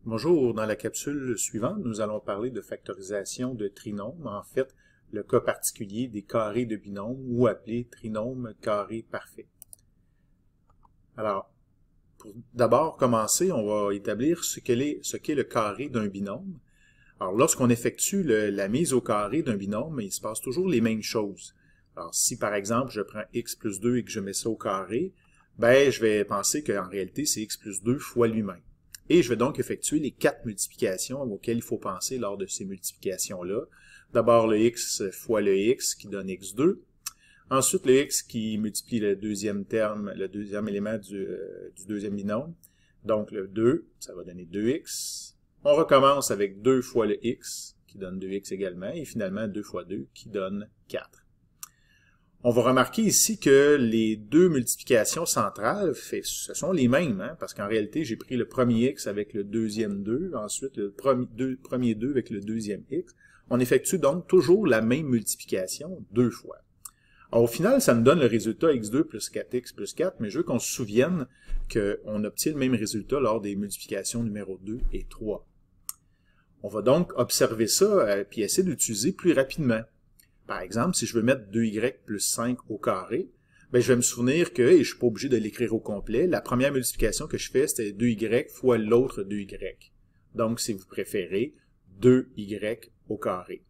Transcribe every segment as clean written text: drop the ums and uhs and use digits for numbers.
Bonjour, dans la capsule suivante, nous allons parler de factorisation de trinômes, en fait, le cas particulier des carrés de binômes ou appelés trinômes carrés parfaits. Alors, pour d'abord commencer, on va établir ce qu'est le carré d'un binôme. Alors, lorsqu'on effectue la mise au carré d'un binôme, il se passe toujours les mêmes choses. Alors, si par exemple, je prends x plus 2 et que je mets ça au carré, ben, je vais penser qu'en réalité, c'est x plus 2 fois lui-même. Et je vais donc effectuer les 4 multiplications auxquelles il faut penser lors de ces multiplications-là. D'abord le x fois le x qui donne x2. Ensuite le x qui multiplie le deuxième terme, le deuxième élément du deuxième binôme. Donc le 2, ça va donner 2x. On recommence avec 2 fois le x qui donne 2x également. Et finalement 2 fois 2 qui donne 4. On va remarquer ici que les deux multiplications centrales, ce sont les mêmes, hein, parce qu'en réalité, j'ai pris le premier x avec le deuxième 2, ensuite le premier 2 avec le deuxième x. On effectue donc toujours la même multiplication deux fois. Alors, au final, ça nous donne le résultat x2 plus 4x plus 4, mais je veux qu'on se souvienne qu'on obtient le même résultat lors des multiplications numéro 2 et 3. On va donc observer ça puis essayer d'utiliser plus rapidement. Par exemple, si je veux mettre 2y plus 5 au carré, ben je vais me souvenir que, et je ne suis pas obligé de l'écrire au complet, la première multiplication que je fais, c'était 2y fois l'autre 2y. Donc, si vous préférez, 2y au carré.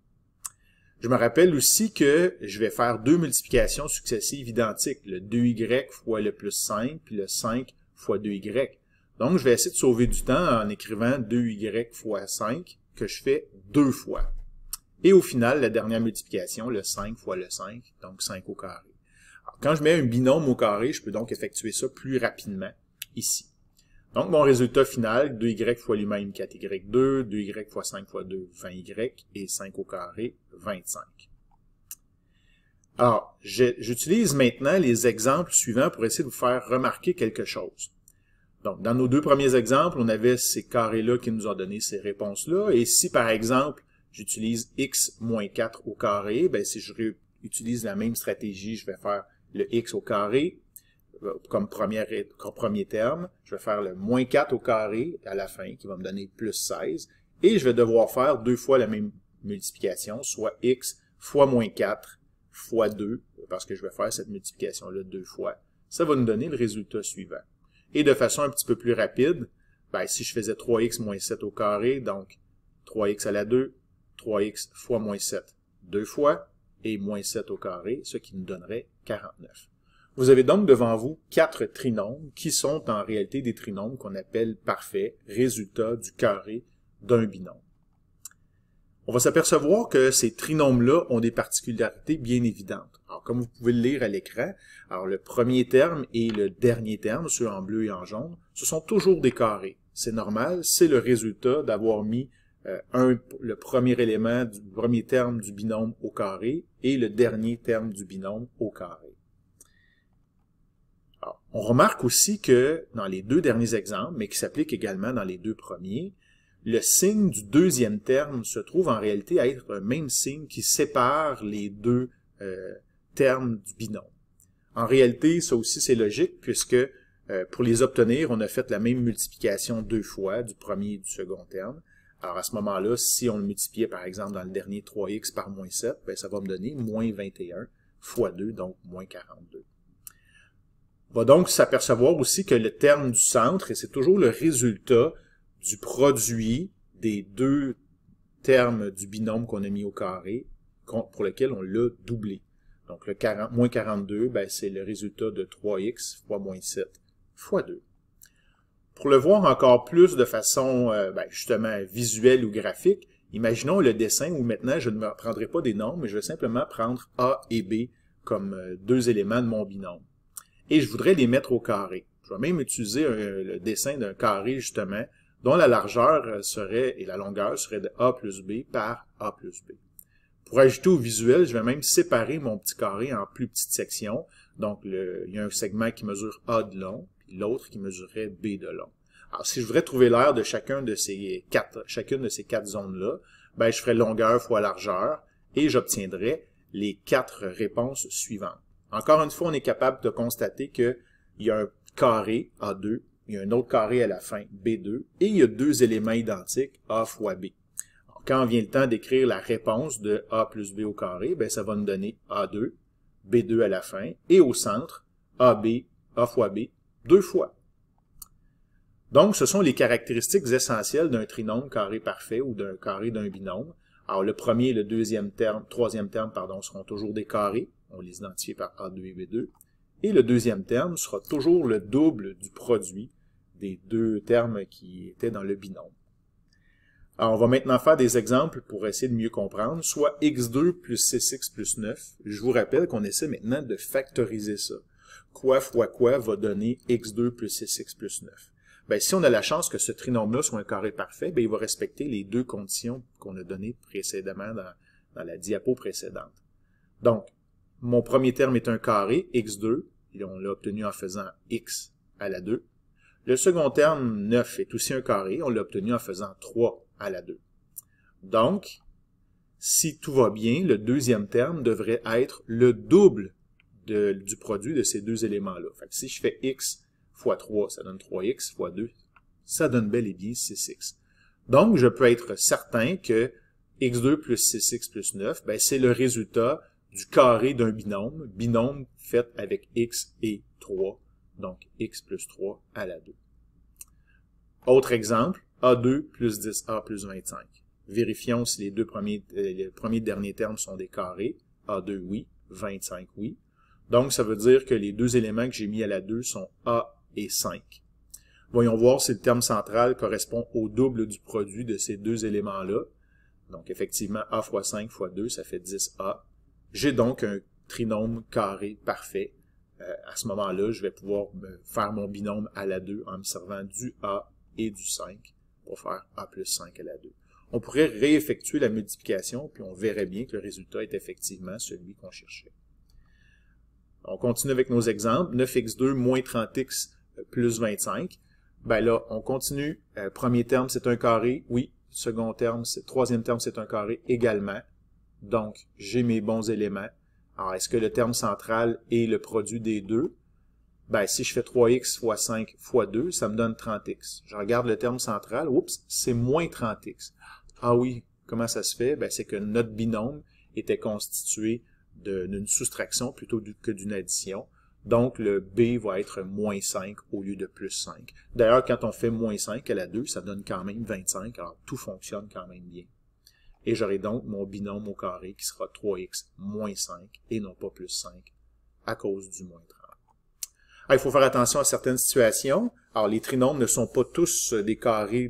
Je me rappelle aussi que je vais faire deux multiplications successives identiques, le 2y fois le plus 5, puis le 5 fois 2y. Donc, je vais essayer de sauver du temps en écrivant 2y fois 5, que je fais deux fois. Et au final, la dernière multiplication, le 5 fois le 5, donc 5 au carré. Alors, quand je mets un binôme au carré, je peux donc effectuer ça plus rapidement ici. Donc, mon résultat final, 2y fois lui-même 4y2, 2y fois 5 fois 2, 20y, et 5 au carré, 25. Alors, j'utilise maintenant les exemples suivants pour essayer de vous faire remarquer quelque chose. Donc, dans nos deux premiers exemples, on avait ces carrés-là qui nous ont donné ces réponses-là, et si par exemple, j'utilise x moins 4 au carré, ben si je utilise la même stratégie, je vais faire le x au carré comme premier terme. Je vais faire le moins 4 au carré à la fin, qui va me donner plus 16. Et je vais devoir faire deux fois la même multiplication, soit x fois moins 4 fois 2, parce que je vais faire cette multiplication-là deux fois. Ça va nous donner le résultat suivant. Et de façon un petit peu plus rapide, ben, si je faisais 3x moins 7 au carré, donc 3x à la 2, 3x fois moins 7 deux fois, et moins 7 au carré, ce qui nous donnerait 49. Vous avez donc devant vous 4 trinômes qui sont en réalité des trinômes qu'on appelle parfaits, résultat du carré d'un binôme. On va s'apercevoir que ces trinômes-là ont des particularités bien évidentes. Alors, comme vous pouvez le lire à l'écran, alors le premier terme et le dernier terme, ceux en bleu et en jaune, ce sont toujours des carrés. C'est normal, c'est le résultat d'avoir mis le premier élément du premier terme du binôme au carré et le dernier terme du binôme au carré. Alors, on remarque aussi que dans les deux derniers exemples, mais qui s'appliquent également dans les deux premiers, le signe du deuxième terme se trouve en réalité à être un même signe qui sépare les deux termes du binôme. En réalité, ça aussi c'est logique puisque pour les obtenir, on a fait la même multiplication deux fois du premier et du second terme. Alors à ce moment-là, si on le multipliait par exemple dans le dernier 3x par moins 7, ben, ça va me donner moins 21 fois 2, donc moins 42. On va donc s'apercevoir aussi que le terme du centre, et c'est toujours le résultat du produit des deux termes du binôme qu'on a mis au carré, pour lequel on l'a doublé. Donc le moins 42, ben, c'est le résultat de 3x fois moins 7 fois 2. Pour le voir encore plus de façon justement visuelle ou graphique, imaginons le dessin où maintenant je ne prendrai pas des nombres, mais je vais simplement prendre A et B comme deux éléments de mon binôme. Et je voudrais les mettre au carré. Je vais même utiliser le dessin d'un carré justement, dont la largeur serait et la longueur serait de A plus B par A plus B. Pour ajouter au visuel, je vais même séparer mon petit carré en plus petites sections. Donc il y a un segment qui mesure A de long, l'autre qui mesurerait B de long. Alors, si je voudrais trouver l'aire de chacune de ces quatre zones-là, ben, je ferais longueur fois largeur et j'obtiendrais les 4 réponses suivantes. Encore une fois, on est capable de constater qu'il y a un carré A2 il y a un autre carré à la fin, B2, et il y a deux éléments identiques, A fois B. Alors, quand vient le temps d'écrire la réponse de A plus B au carré, ben, ça va nous donner A2, B2 à la fin, et au centre, AB, A fois B, deux fois. Donc, ce sont les caractéristiques essentielles d'un trinôme carré parfait ou d'un carré d'un binôme. Alors, le premier et le troisième terme, seront toujours des carrés. On les identifie par A2 et B2. Et le deuxième terme sera toujours le double du produit des deux termes qui étaient dans le binôme. Alors, on va maintenant faire des exemples pour essayer de mieux comprendre, soit x2 plus 6x plus 9. Je vous rappelle qu'on essaie maintenant de factoriser ça. Quoi fois quoi va donner x2 plus 6x plus 9. Ben, si on a la chance que ce trinôme-là soit un carré parfait, ben, il va respecter les deux conditions qu'on a données précédemment dans la diapo précédente. Donc, mon premier terme est un carré, x2, et on l'a obtenu en faisant x à la 2. Le second terme, 9, est aussi un carré, on l'a obtenu en faisant 3 à la 2. Donc, si tout va bien, le deuxième terme devrait être le double du produit de ces deux éléments-là. Fait que si je fais x fois 3, ça donne 3x, fois 2, ça donne bel et bien 6x. Donc, je peux être certain que x2 plus 6x plus 9, ben, c'est le résultat du carré d'un binôme fait avec x et 3, donc x plus 3 à la 2. Autre exemple, A2 plus 10A plus 25. Vérifions si les premiers et derniers termes sont des carrés. A2, oui. 25, oui. Donc, ça veut dire que les deux éléments que j'ai mis à la 2 sont A et 5. Voyons voir si le terme central correspond au double du produit de ces deux éléments-là. Donc, effectivement, A fois 5 fois 2, ça fait 10A. J'ai donc un trinôme carré parfait. À ce moment-là, je vais pouvoir faire mon binôme à la 2 en me servant du A et du 5 pour faire A plus 5 à la 2. On pourrait réeffectuer la multiplication, puis on verrait bien que le résultat est effectivement celui qu'on cherchait. On continue avec nos exemples. 9x2 moins 30x plus 25. Ben là, on continue. Premier terme, c'est un carré. Oui. Troisième terme, c'est un carré également. Donc, j'ai mes bons éléments. Alors, est-ce que le terme central est le produit des deux? Ben, si je fais 3x fois 5 fois 2, ça me donne 30x. Je regarde le terme central. Oups, c'est moins 30x. Ah oui, comment ça se fait? Ben, c'est que notre binôme était constitué d'une soustraction plutôt que d'une addition. Donc, le B va être moins 5 au lieu de plus 5. D'ailleurs, quand on fait moins 5 à la 2, ça donne quand même 25. Alors, tout fonctionne quand même bien. Et j'aurai donc mon binôme au carré qui sera 3x moins 5 et non pas plus 5 à cause du moins 30. Alors, il faut faire attention à certaines situations. Alors, les trinômes ne sont pas tous des carrés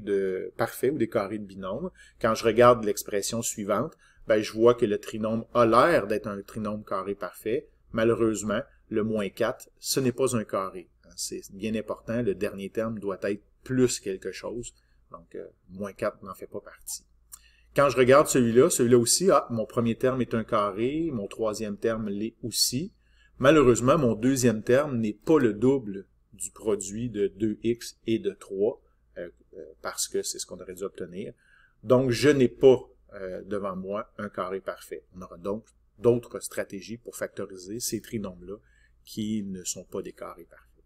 parfaits ou des carrés de binôme. Quand je regarde l'expression suivante, ben, je vois que le trinôme a l'air d'être un trinôme carré parfait. Malheureusement, le moins 4, ce n'est pas un carré. C'est bien important, le dernier terme doit être plus quelque chose. Donc, moins 4 n'en fait pas partie. Quand je regarde celui-là aussi, mon premier terme est un carré, mon troisième terme l'est aussi. Malheureusement, mon deuxième terme n'est pas le double du produit de 2x et de 3, parce que c'est ce qu'on aurait dû obtenir. Donc, je n'ai pas devant moi un carré parfait. On aura donc d'autres stratégies pour factoriser ces trinômes-là qui ne sont pas des carrés parfaits.